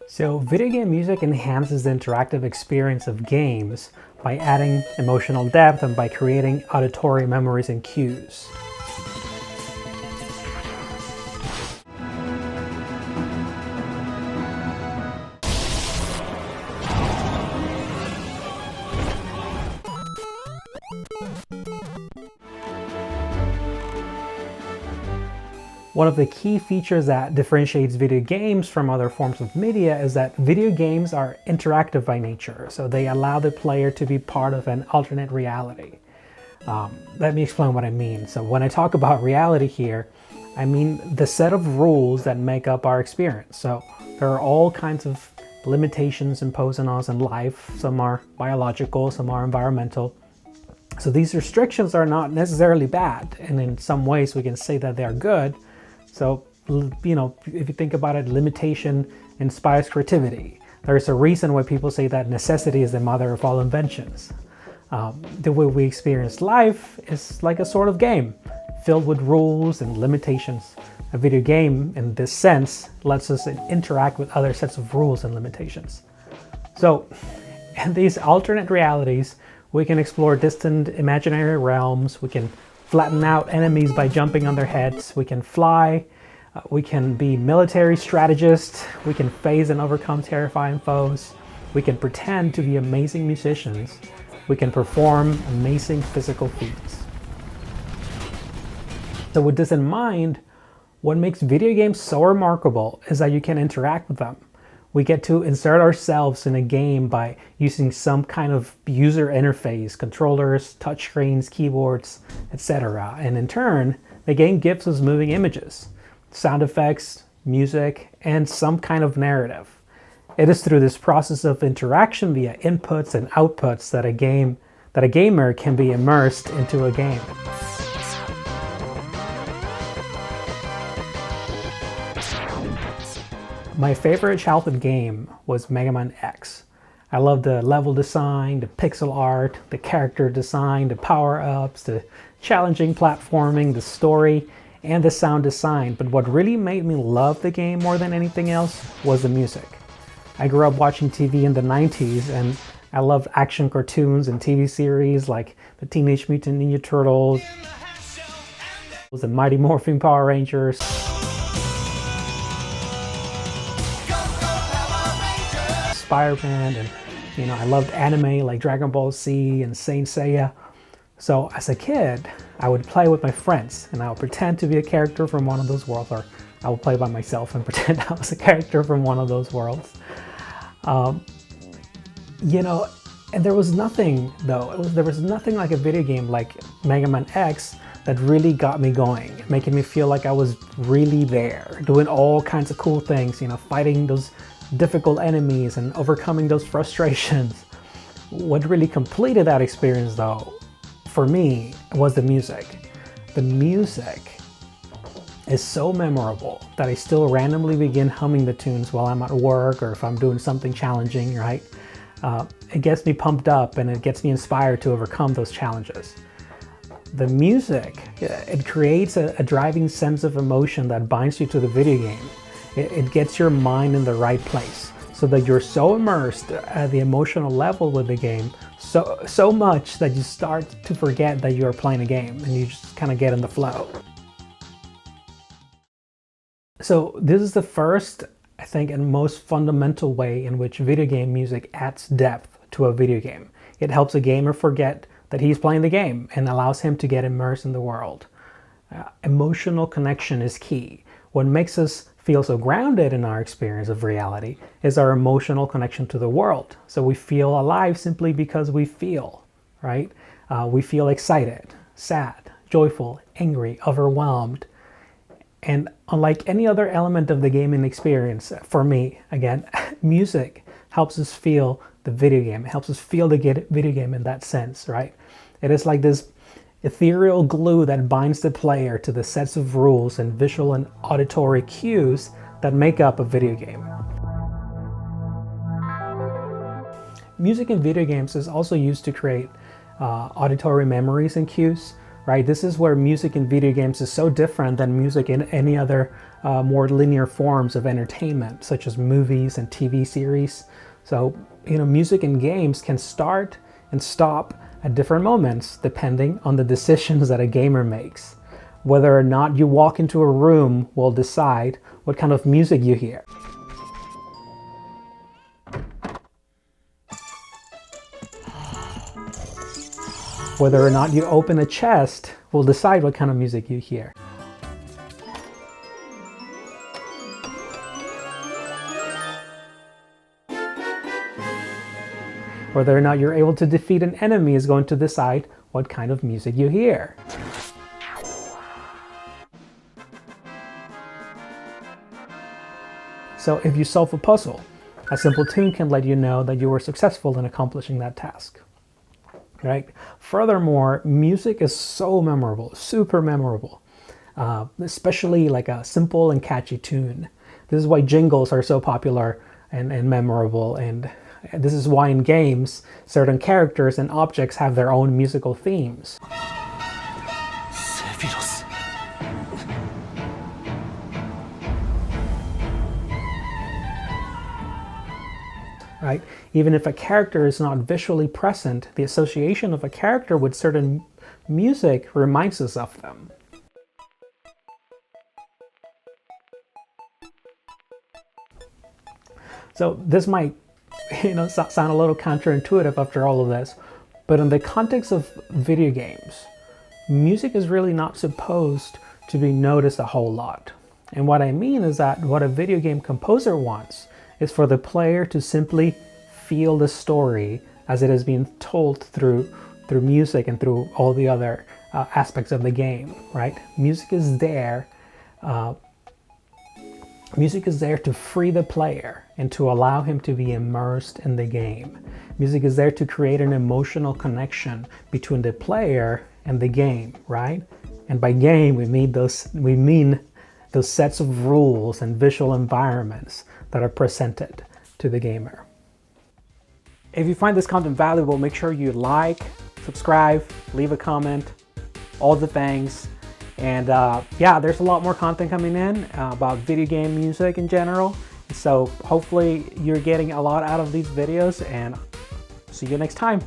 So video game music enhances the interactive experience of games by adding emotional depth and by creating auditory memories and cues. One of the key features that differentiates video games from other forms of media is that video games are interactive by nature, so they allow the player to be part of an alternate reality. Let me explain what I mean. So when I talk about reality here, I mean the set of rules that make up our experience. So there are all kinds of limitations imposed on us in life. Some are biological, some are environmental. So these restrictions are not necessarily bad, and in some ways we can say that they are good. So, if you think about it, limitation inspires creativity. There's a reason why people say that necessity is the mother of all inventions. The way we experience life is like a sort of game, filled with rules and limitations. A video game, in this sense, lets us interact with other sets of rules and limitations. So, in these alternate realities, we can explore distant imaginary realms, we can flatten out enemies by jumping on their heads, we can fly, we can be military strategists, we can face and overcome terrifying foes, we can pretend to be amazing musicians, we can perform amazing physical feats. So with this in mind, what makes video games so remarkable is that you can interact with them. We get to insert ourselves in a game by using some kind of user interface, controllers, touchscreens, keyboards, etc. And in turn, the game gives us moving images, sound effects, music, and some kind of narrative. It is through this process of interaction via inputs and outputs that a gamer can be immersed into a game. My favorite childhood game was Mega Man X. I loved the level design, the pixel art, the character design, the power-ups, the challenging platforming, the story, and the sound design. But what really made me love the game more than anything else was the music. I grew up watching TV in the 90s, and I loved action cartoons and TV series like the Teenage Mutant Ninja Turtles, the Mighty Morphin Power Rangers, Spider-Man, and I loved anime like Dragon Ball Z and Saint Seiya. So as a kid, I would play with my friends and I would pretend to be a character from one of those worlds, or I would play by myself and pretend I was a character from one of those worlds. And there was nothing though. There was nothing like a video game like Mega Man X that really got me going, making me feel like I was really there, doing all kinds of cool things, fighting those difficult enemies and overcoming those frustrations. What really completed that experience though, for me, was the music. The music is so memorable that I still randomly begin humming the tunes while I'm at work or if I'm doing something challenging, right? It gets me pumped up and it gets me inspired to overcome those challenges. The music, it creates a driving sense of emotion that binds you to the video game. It gets your mind in the right place so that you're so immersed at the emotional level with the game, so much that you start to forget that you're playing a game and you just kind of get in the flow. So this is the first, I think, and most fundamental way in which video game music adds depth to a video game. It helps a gamer forget that he's playing the game and allows him to get immersed in the world. Emotional connection is key. What makes us feel so grounded in our experience of reality is our emotional connection to the world. So we feel alive simply because we feel, right? We feel excited, sad, joyful, angry, overwhelmed. And unlike any other element of the gaming experience, for me, again, music helps us feel the video game. It helps us feel the video game in that sense, right? It is like this ethereal glue that binds the player to the sets of rules and visual and auditory cues that make up a video game. Music in video games is also used to create auditory memories and cues. right? This is where music in video games is so different than music in any other more linear forms of entertainment, such as movies and TV series. So, music in games can start and stop at different moments depending on the decisions that a gamer makes. Whether or not you walk into a room will decide what kind of music you hear. Whether or not you open a chest will decide what kind of music you hear. Whether or not you're able to defeat an enemy is going to decide what kind of music you hear. So if you solve a puzzle, a simple tune can let you know that you were successful in accomplishing that task. Right? Furthermore, music is so memorable, super memorable, especially like a simple and catchy tune. This is why jingles are so popular and memorable, and this is why in games, certain characters and objects have their own musical themes. Right? Even if a character is not visually present, the association of a character with certain music reminds us of them. So this might, sound a little counterintuitive after all of this, but in the context of video games, music is really not supposed to be noticed a whole lot. And what I mean is that what a video game composer wants is for the player to simply feel the story as it is being told through music and through all the other aspects of the game, right? Music is there to free the player and to allow him to be immersed in the game. Music is there to create an emotional connection between the player and the game, right? And by game, we mean those sets of rules and visual environments that are presented to the gamer. If you find this content valuable, make sure you like, subscribe, leave a comment, all the things. And yeah, there's a lot more content coming in about video game music in general. So hopefully you're getting a lot out of these videos, and see you next time.